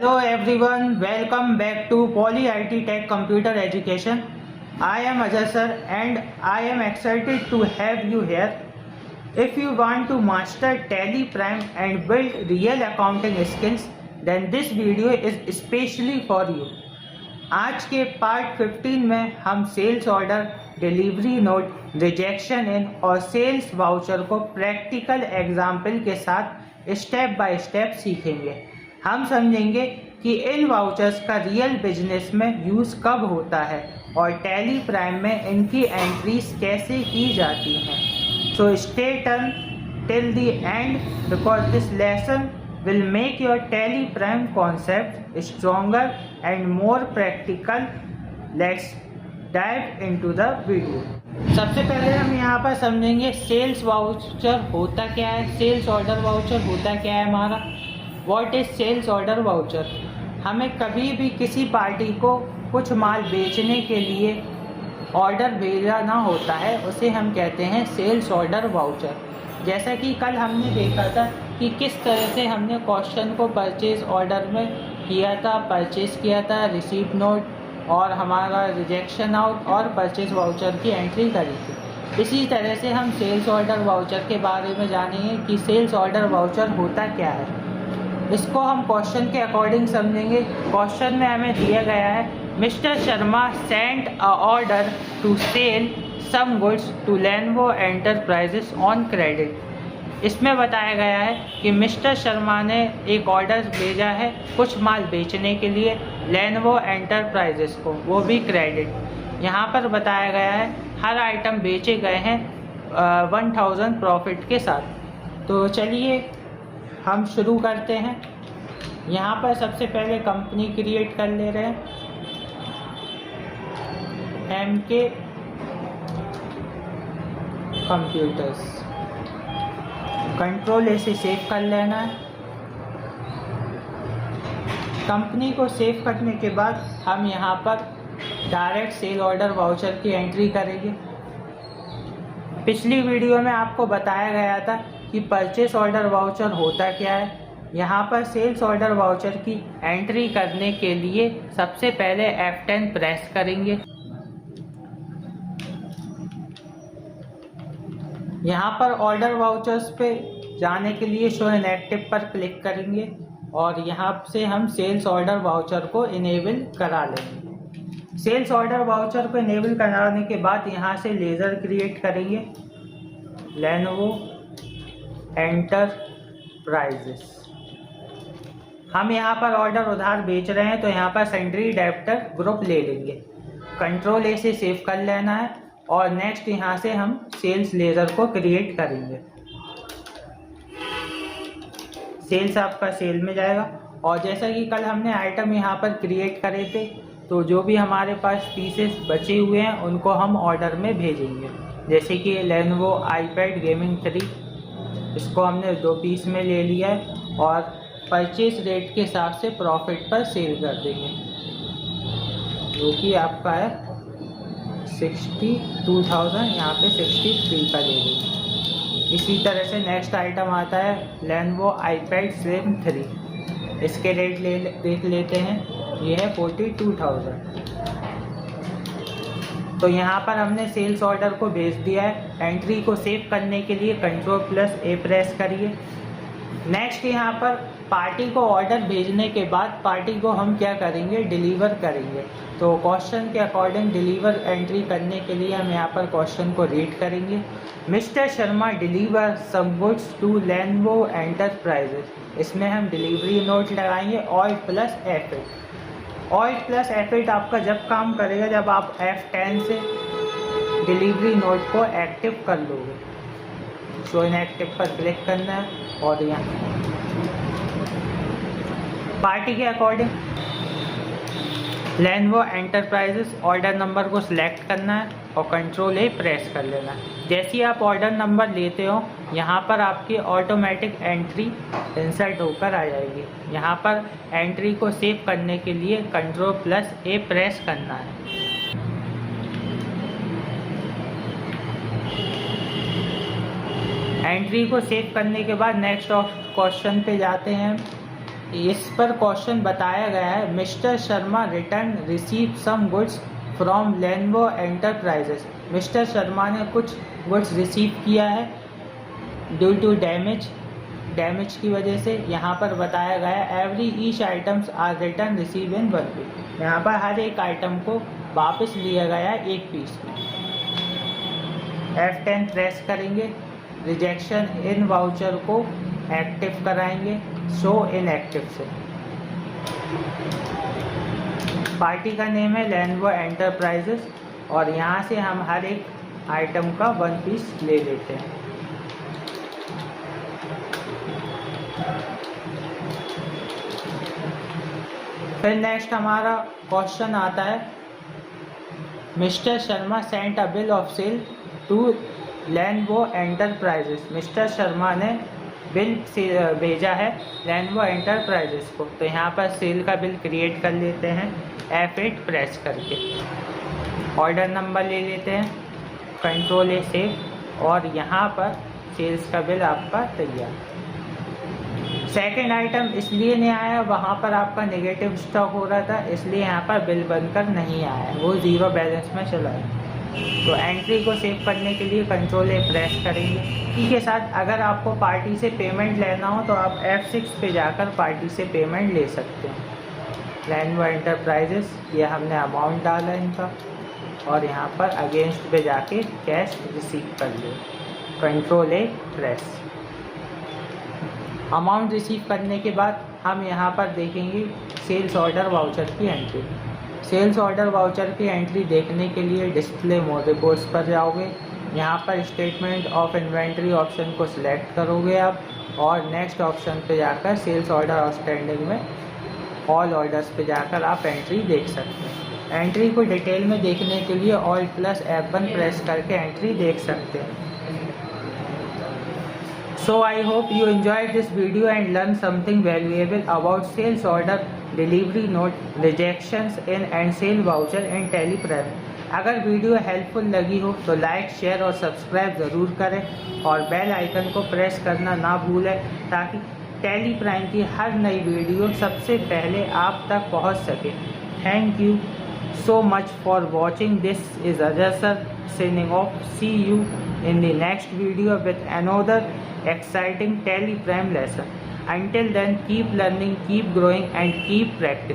Hello everyone, welcome back to Poly IT Tech Computer Education. I am Ajay sir and I am excited to have you here. If you want to master Tally Prime and build real accounting skills, then this video is especially for you. आज के part 15 में हम sales order, delivery note, rejection in और sales voucher को practical example के साथ step by step सीखेंगे। हम समझेंगे कि इन वाउचर्स का रियल बिजनेस में यूज़ कब होता है और टैली प्राइम में इनकी एंट्रीज कैसे की जाती हैं। So stay turn till the end because this lesson will make your Tally Prime concept stronger and more practical. Let's dive into the video. सबसे पहले हम यहाँ पर समझेंगे सेल्स वाउचर होता क्या है, सेल्स ऑर्डर वाउचर होता क्या है हमारा। What is sales order voucher? हमें कभी भी किसी पार्टी को कुछ माल बेचने के लिए ऑर्डर भेजना होता है, उसे हम कहते हैं सेल्स ऑर्डर वाउचर। जैसा कि कल हमने देखा था कि किस तरह से हमने क्वेश्चन को परचेज ऑर्डर में किया था, परचेज किया था, रिसीप्ट नोट और हमारा रिजेक्शन आउट और परचेज वाउचर की एंट्री करी थी। इसी तरह से हम सेल्स ऑर्डर वाउचर के बारे में जानेंगे कि सेल्स ऑर्डर वाउचर होता क्या है। इसको हम क्वेश्चन के अकॉर्डिंग समझेंगे। क्वेश्चन में हमें दिया गया है mister Sharma sent a order to sell some goods to Lenovo enterprises on credit. इसमें बताया गया है कि मिस्टर शर्मा ने एक ऑर्डर भेजा है कुछ माल बेचने के लिए लेनोवो एंटरप्राइजेस को, वो भी क्रेडिट। यहाँ पर बताया गया है हर आइटम बेचे गए हैं 1000 प्रॉफिट के साथ। तो चलिए हम शुरू करते हैं। यहाँ पर सबसे पहले कंपनी क्रिएट कर ले रहे हैं, MK कंप्यूटर्स। कंट्रोल A से सेव कर लेना है। कंपनी को सेव करने के बाद हम यहाँ पर डायरेक्ट सेल ऑर्डर वाउचर की एंट्री करेंगे। पिछली वीडियो में आपको बताया गया था कि परचेस ऑर्डर वाउचर होता क्या है। यहाँ पर सेल्स ऑर्डर वाउचर की एंट्री करने के लिए सबसे पहले F10 प्रेस करेंगे। यहाँ पर ऑर्डर वाउचर्स पे जाने के लिए शो इन एक्टिव पर क्लिक करेंगे और यहाँ से हम सेल्स ऑर्डर वाउचर को इनेबल करा लेंगे। सेल्स ऑर्डर वाउचर को इनेबल कराने के बाद यहाँ से लेज़र क्रिएट करेंगे, लेनोवो एंटरप्राइजेस। हम यहाँ पर ऑर्डर उधार बेच रहे हैं तो यहाँ पर सेंड्री डेब्टर ग्रुप ले लेंगे। कंट्रोल A से सेव कर लेना है और नेक्स्ट यहाँ से हम सेल्स लेज़र को क्रिएट करेंगे। सेल्स आपका सेल में जाएगा और जैसा कि कल हमने आइटम यहाँ पर क्रिएट करे थे, तो जो भी हमारे पास पीसेस बचे हुए हैं उनको हम ऑर्डर में भेजेंगे। जैसे कि लेनोवो आईपैड गेमिंग 3, इसको हमने 2 पीस में ले लिया है और परचेज रेट के हिसाब से प्रॉफिट पर सेल कर देंगे, जो कि आपका है 62,000, यहाँ पे 63 का ले लेंगे। इसी तरह से नेक्स्ट आइटम आता है लेनोवो आईपैड स्लिम 3, इसके रेट देख लेते हैं, ये है 42,000। तो यहाँ पर हमने सेल्स ऑर्डर को भेज दिया है। एंट्री को सेव करने के लिए Ctrl+A प्रेस करिए। नेक्स्ट यहाँ पर पार्टी को ऑर्डर भेजने के बाद पार्टी को हम क्या करेंगे, डिलीवर करेंगे। तो क्वेश्चन के अकॉर्डिंग डिलीवर एंट्री करने के लिए हम यहाँ पर क्वेश्चन को रीड करेंगे। Mister Sharma deliver some goods to Lenovo enterprises. इसमें हम डिलीवरी नोट लगाएंगे Alt+F8। Alt+F8 आपका जब काम करेगा जब आप F10 से डिलीवरी नोट को एक्टिव कर लोगे। शो इन एक्टिव पर क्लिक करना है और यहाँ पार्टी के according Lenovo enterprises order number को सिलेक्ट करना है और Ctrl+A प्रेस कर लेना है। जैसे ही आप ऑर्डर नंबर लेते हो यहाँ पर आपकी ऑटोमेटिक एंट्री इंसर्ट होकर आ जाएगी। यहाँ पर एंट्री को सेव करने के लिए Ctrl+A प्रेस करना है। एंट्री को सेव करने के बाद नेक्स्ट क्वेश्चन पे जाते हैं। इस पर क्वेश्चन बताया गया है, mister Sharma return receive some goods from Lenovo enterprises. Mister Sharma ने कुछ गुड्स रिसीव किया है ड्यू टू डैमेज की वजह से। यहाँ पर बताया गया है every each items are return receive in 1 piece. यहाँ पर हर एक आइटम को वापस लिया गया है 1 पीस में। F10 प्रेस करेंगे, रिजेक्शन इन वाउचर को एक्टिव कराएंगे, शो इन एक्टिव से। पार्टी का नेम है लेनवो एंटरप्राइजेस और यहाँ से हम हर एक आइटम का 1 पीस ले लेते हैं। फिर नेक्स्ट हमारा क्वेश्चन आता है, mister Sharma sent a bill of sale to Lenovo enterprises. Mister Sharma ने बिल भेजा है लेनवो एंटरप्राइजेस को। तो यहाँ पर सेल का बिल क्रिएट कर लेते हैं F8 प्रेस करके। ऑर्डर नंबर ले लेते हैं, कंट्रोल A सेव और यहाँ पर सेल्स का बिल आपका तैयार। सेकंड आइटम इसलिए नहीं आया, वहाँ पर आपका नेगेटिव स्टॉक हो रहा था, इसलिए यहाँ पर बिल बनकर नहीं आया, वो 0 बैलेंस में चला है। तो एंट्री को सेव करने के लिए कंट्रोल A प्रेस करेंगे। इसी के साथ अगर आपको पार्टी से पेमेंट लेना हो तो आप F6 पे जाकर पार्टी से पेमेंट ले सकते हैं। लेनवो एंटरप्राइजेस, ये हमने अमाउंट डाला इनका और यहाँ पर अगेंस्ट पे जाके कैश रिसीव कर ले, control A press. Amount receive करने के बाद हम यहाँ पर देखेंगे सेल्स ऑर्डर वाउचर की एंट्री। सेल्स ऑर्डर वाउचर की एंट्री देखने के लिए डिस्प्ले मोर रिपोर्ट्स पर जाओगे, यहाँ पर स्टेटमेंट ऑफ इन्वेंट्री ऑप्शन को सिलेक्ट करोगे आप और नेक्स्ट ऑप्शन पे जाकर सेल्स ऑर्डर आउटस्टैंडिंग में ऑल ऑर्डर्स पे जाकर आप एंट्री देख सकते हैं। एंट्री को डिटेल में देखने के लिए Alt+F1 प्रेस करके एंट्री देख सकते हैं। So I hope you enjoyed this video and learned something valuable about sales order, delivery note, rejections in and sale voucher and TelePrime। अगर वीडियो हेल्पफुल लगी हो तो लाइक, शेयर और सब्सक्राइब ज़रूर करें और बेल आइकन को प्रेस करना ना भूलें ताकि TelePrime की हर नई वीडियो सबसे पहले आप तक पहुंच सके। Thank you so much for watching. This is Ajay sir signing off. See you in the next video with another exciting TelePrime lesson. Until then, keep learning, keep growing and keep practicing.